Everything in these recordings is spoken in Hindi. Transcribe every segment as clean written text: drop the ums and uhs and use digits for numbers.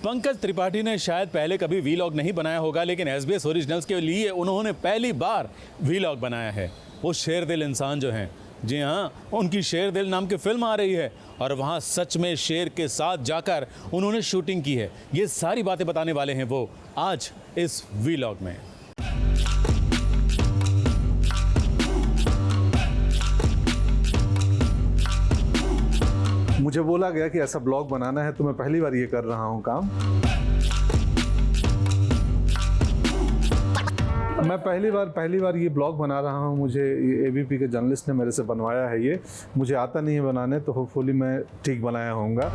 पंकज त्रिपाठी ने शायद पहले कभी वीलॉग नहीं बनाया होगा, लेकिन SBS ओरिजिनल्स के लिए उन्होंने पहली बार वीलॉग बनाया है। वो शेर दिल इंसान जो हैं, जी हाँ, उनकी शेर दिल नाम की फिल्म आ रही है और वहाँ सच में शेर के साथ जाकर उन्होंने शूटिंग की है। ये सारी बातें बताने वाले हैं वो आज इस वीलॉग में। मुझे बोला गया कि ऐसा ब्लॉग बनाना है, तो मैं पहली बार ये कर रहा हूँ काम। मैं पहली बार ये ब्लॉग बना रहा हूँ। मुझे ABP के जर्नलिस्ट ने मेरे से बनवाया है। ये मुझे आता नहीं है बनाने, तो होपफुली मैं ठीक बनाया होऊंगा।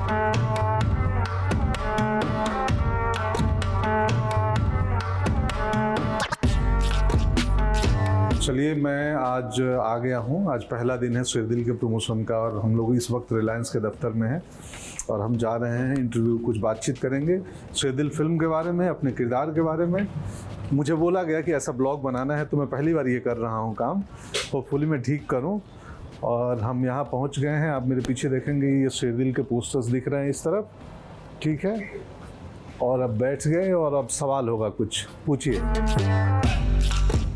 चलिए, मैं आज आ गया हूँ। आज पहला दिन है शेर दिल के प्रमोशन का और हम लोग इस वक्त रिलायंस के दफ्तर में हैं और हम जा रहे हैं इंटरव्यू, कुछ बातचीत करेंगे शेर दिल फिल्म के बारे में, अपने किरदार के बारे में। मुझे बोला गया कि ऐसा ब्लॉग बनाना है, तो मैं पहली बार ये कर रहा हूँ काम। होपफुली मैं ठीक करूँ। और हम यहाँ पहुँच गए हैं। आप मेरे पीछे देखेंगे ये शेर दिल के पोस्टर्स दिख रहे हैं इस तरफ, ठीक है। और अब बैठ गए और अब सवाल होगा, कुछ पूछिए।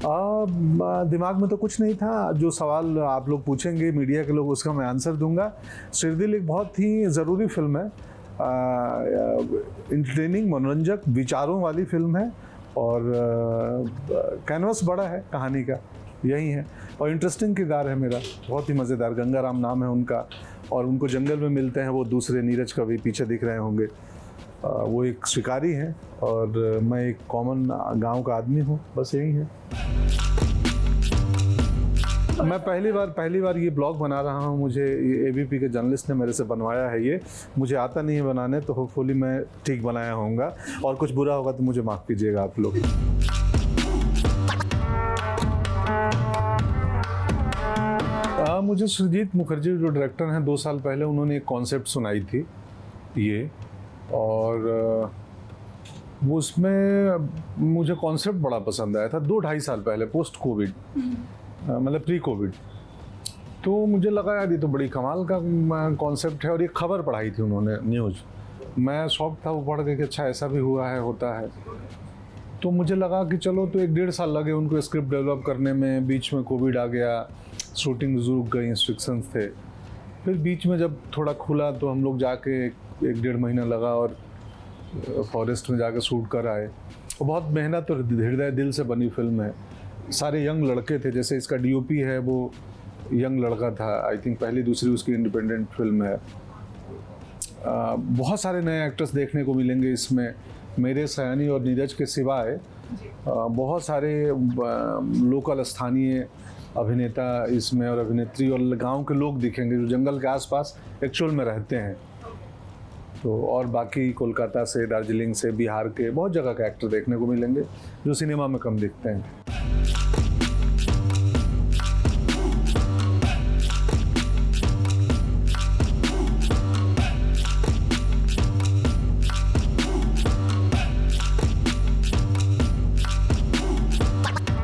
दिमाग में तो कुछ नहीं था। जो सवाल आप लोग पूछेंगे, मीडिया के लोग, उसका मैं आंसर दूंगा। शेर दिल एक बहुत ही ज़रूरी फिल्म है, इंटरटेनिंग, मनोरंजक, विचारों वाली फिल्म है और कैनवस बड़ा है कहानी का, यही है। और इंटरेस्टिंग किरदार है मेरा, बहुत ही मज़ेदार। गंगाराम नाम है उनका और उनको जंगल में मिलते हैं वो दूसरे नीरज कवि, पीछे दिख रहे होंगे। वो एक शिकारी हैं और मैं एक कॉमन गांव का आदमी हूँ, बस यही है। मैं पहली बार ये ब्लॉग बना रहा हूँ। मुझे ABP के जर्नलिस्ट ने मेरे से बनवाया है। ये मुझे आता नहीं है बनाने, तो होपफुली मैं ठीक बनाया होऊंगा। और कुछ बुरा होगा तो मुझे माफ़ कीजिएगा आप लोग। मुझे सुजीत मुखर्जी जो डायरेक्टर हैं, 2 साल पहले उन्होंने एक कॉन्सेप्ट सुनाई थी ये, और वो उसमें मुझे कॉन्सेप्ट बड़ा पसंद आया था 2-2.5 साल पहले, पोस्ट कोविड, मतलब प्री कोविड। तो मुझे लगा यार ये तो बड़ी कमाल का कॉन्सेप्ट है। और ये खबर पढ़ाई थी उन्होंने, न्यूज़। मैं शौक था वो पढ़ के कि अच्छा ऐसा भी हुआ है, होता है। तो मुझे लगा कि चलो, तो 1-1.5 साल लगे उनको स्क्रिप्ट डेवलप करने में। बीच में कोविड आ गया, शूटिंग रुक गई, इंस्ट्रक्शंस थे। फिर बीच में जब थोड़ा खुला तो हम लोग जाके 1-1.5 महीना लगा और फॉरेस्ट में जाके शूट कर आए। और बहुत मेहनत और हृदय दिल से बनी फिल्म है। सारे यंग लड़के थे, जैसे इसका DOP है वो यंग लड़का था। आई थिंक पहली दूसरी उसकी इंडिपेंडेंट फिल्म है। बहुत सारे नए एक्टर्स देखने को मिलेंगे इसमें, मेरे, सयानी और नीरज के सिवाय। बहुत सारे लोकल स्थानीय अभिनेता इसमें और अभिनेत्री और गांव के लोग दिखेंगे जो जंगल के आसपास एक्चुअल में रहते हैं। तो और बाकी कोलकाता से, दार्जिलिंग से, बिहार के बहुत जगह के एक्टर देखने को मिलेंगे जो सिनेमा में कम दिखते हैं।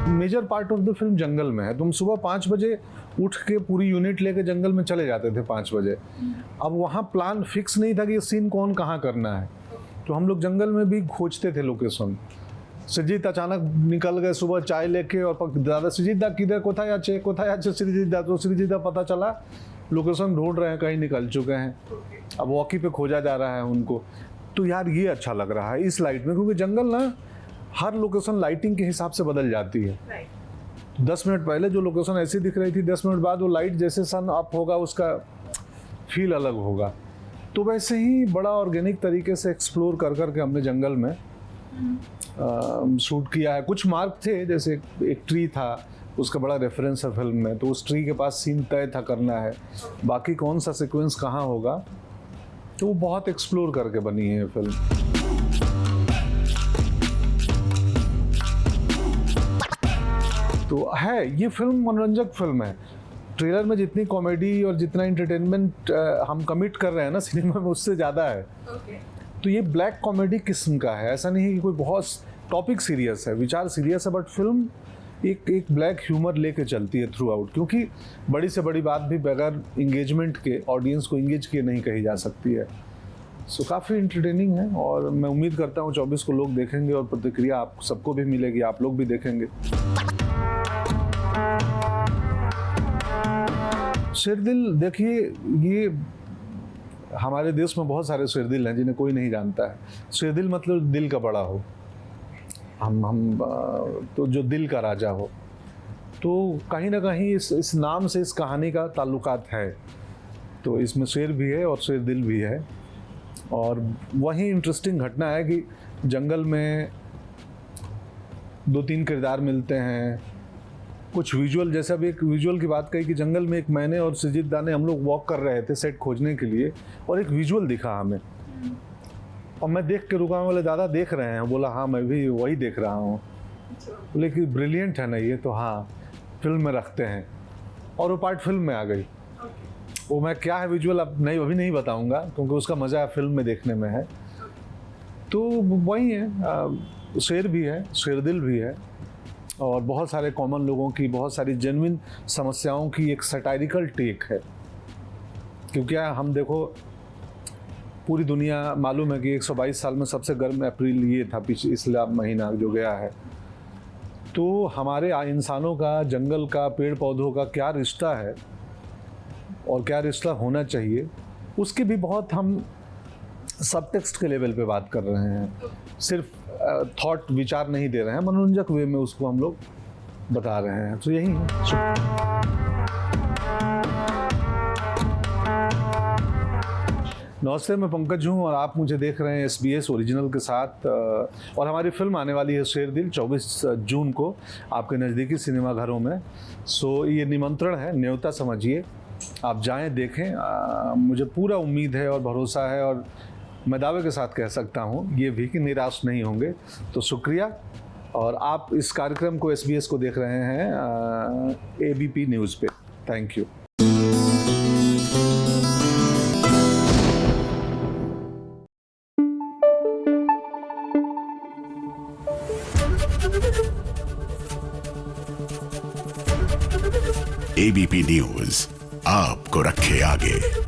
Major part of the film जंगल में है। तुम सुबह 5 बजे उठ के पूरी यूनिट लेके जंगल में चले जाते थे 5 बजे। अब वहाँ प्लान फिक्स नहीं था कि ये सीन कौन कहाँ करना है, तो हम लोग जंगल में भी खोजते थे लोकेशन। सृजित अचानक निकल गए सुबह चाय लेके और दादा सृजित दा किधर, कोथाय आचे सृजित दा। तो सृजित दा पता चला लोकेशन ढूंढ रहे हैं, कहीं निकल चुके हैं। अब वॉकी पे खोजा जा रहा है उनको। तो यार ये अच्छा लग रहा है इस लाइट में, क्योंकि जंगल ना हर लोकेशन लाइटिंग के हिसाब से बदल जाती है। 10 मिनट पहले जो लोकेशन ऐसी दिख रही थी, 10 मिनट बाद वो लाइट जैसे सन अप होगा उसका फील अलग होगा। तो वैसे ही बड़ा ऑर्गेनिक तरीके से एक्सप्लोर कर करके हमने जंगल में शूट किया है। कुछ मार्क थे, जैसे एक ट्री था, उसका बड़ा रेफरेंस है फिल्म में, तो उस ट्री के पास सीन तय था करना है। बाकी कौन सा सीक्वेंस कहाँ होगा, तो वो बहुत एक्सप्लोर करके बनी है फिल्म। तो है, ये फिल्म मनोरंजक फिल्म है। ट्रेलर में जितनी कॉमेडी और जितना एंटरटेनमेंट हम कमिट कर रहे हैं ना सिनेमा में, उससे ज़्यादा है। तो ये ब्लैक कॉमेडी किस्म का है। ऐसा नहीं है कि कोई बहुत टॉपिक सीरियस है, विचार सीरियस है, बट फिल्म एक ब्लैक ह्यूमर लेके चलती है थ्रू आउट। क्योंकि बड़ी से बड़ी बात भी बगैर इंगेजमेंट के, ऑडियंस को इंगेज किए नहीं कही जा सकती है। सो काफ़ी इंटरटेनिंग है और मैं उम्मीद करता हूँ 24 को लोग देखेंगे और प्रतिक्रिया आप सबको भी मिलेगी, आप लोग भी देखेंगे। शेरदिल देखिए, ये हमारे देश में बहुत सारे शेरदिल हैं जिन्हें कोई नहीं जानता है। शेरदिल मतलब दिल का बड़ा हो, हम तो जो दिल का राजा हो। तो कहीं ना कहीं इस नाम से इस कहानी का ताल्लुकात है। तो इसमें शेर भी है और शेरदिल भी है। और वही इंटरेस्टिंग घटना है कि जंगल में 2-3 किरदार मिलते हैं, कुछ विजुअल, जैसा भी एक विजुअल की बात कही कि जंगल में एक मैंने और सजीद दा ने हम लोग वॉक कर रहे थे सेट खोजने के लिए और एक विजुअल दिखा हमें और मैं देख के रुका, बोले दादा देख रहे हैं? बोला हाँ मैं भी वही देख रहा हूँ। बोले कि ब्रिलियंट है ना ये, तो हाँ फिल्म में रखते हैं और वो पार्ट फिल्म में आ गई। वो मैं क्या है विजुअल अब नहीं, अभी नहीं बताऊंगा क्योंकि उसका मज़ा फिल्म में देखने में है। तो वही है, शेर भी है, शेरदिल भी है और बहुत सारे कॉमन लोगों की, बहुत सारी जेन्युइन समस्याओं की एक सटायरिकल टेक है। क्योंकि हम देखो पूरी दुनिया मालूम है कि 122 साल में सबसे गर्म अप्रैल ये था पिछला महीना जो गया है। तो हमारे इंसानों का, जंगल का, पेड़ पौधों का क्या रिश्ता है और क्या रिश्ता होना चाहिए, उसकी भी बहुत हम सब टेक्स्ट के लेवल पे बात कर रहे हैं। सिर्फ थॉट, विचार नहीं दे रहे हैं, मनोरंजक वे में उसको हम लोग बता रहे हैं। तो यही है। नमस्ते, मैं पंकज हूँ और आप मुझे देख रहे हैं SBS ओरिजिनल के साथ। और हमारी फिल्म आने वाली है शेरदिल 24 जून को आपके नज़दीकी सिनेमाघरों में। सो ये निमंत्रण है, न्योता समझिए, आप जाएं, देखें। मुझे पूरा उम्मीद है और भरोसा है और मैं दावे के साथ कह सकता हूँ ये भी कि निराश नहीं होंगे। तो शुक्रिया। और आप इस कार्यक्रम को SBS को देख रहे हैं ABP न्यूज़ पे। Thank you. ABP न्यूज़ आपको रखे आगे।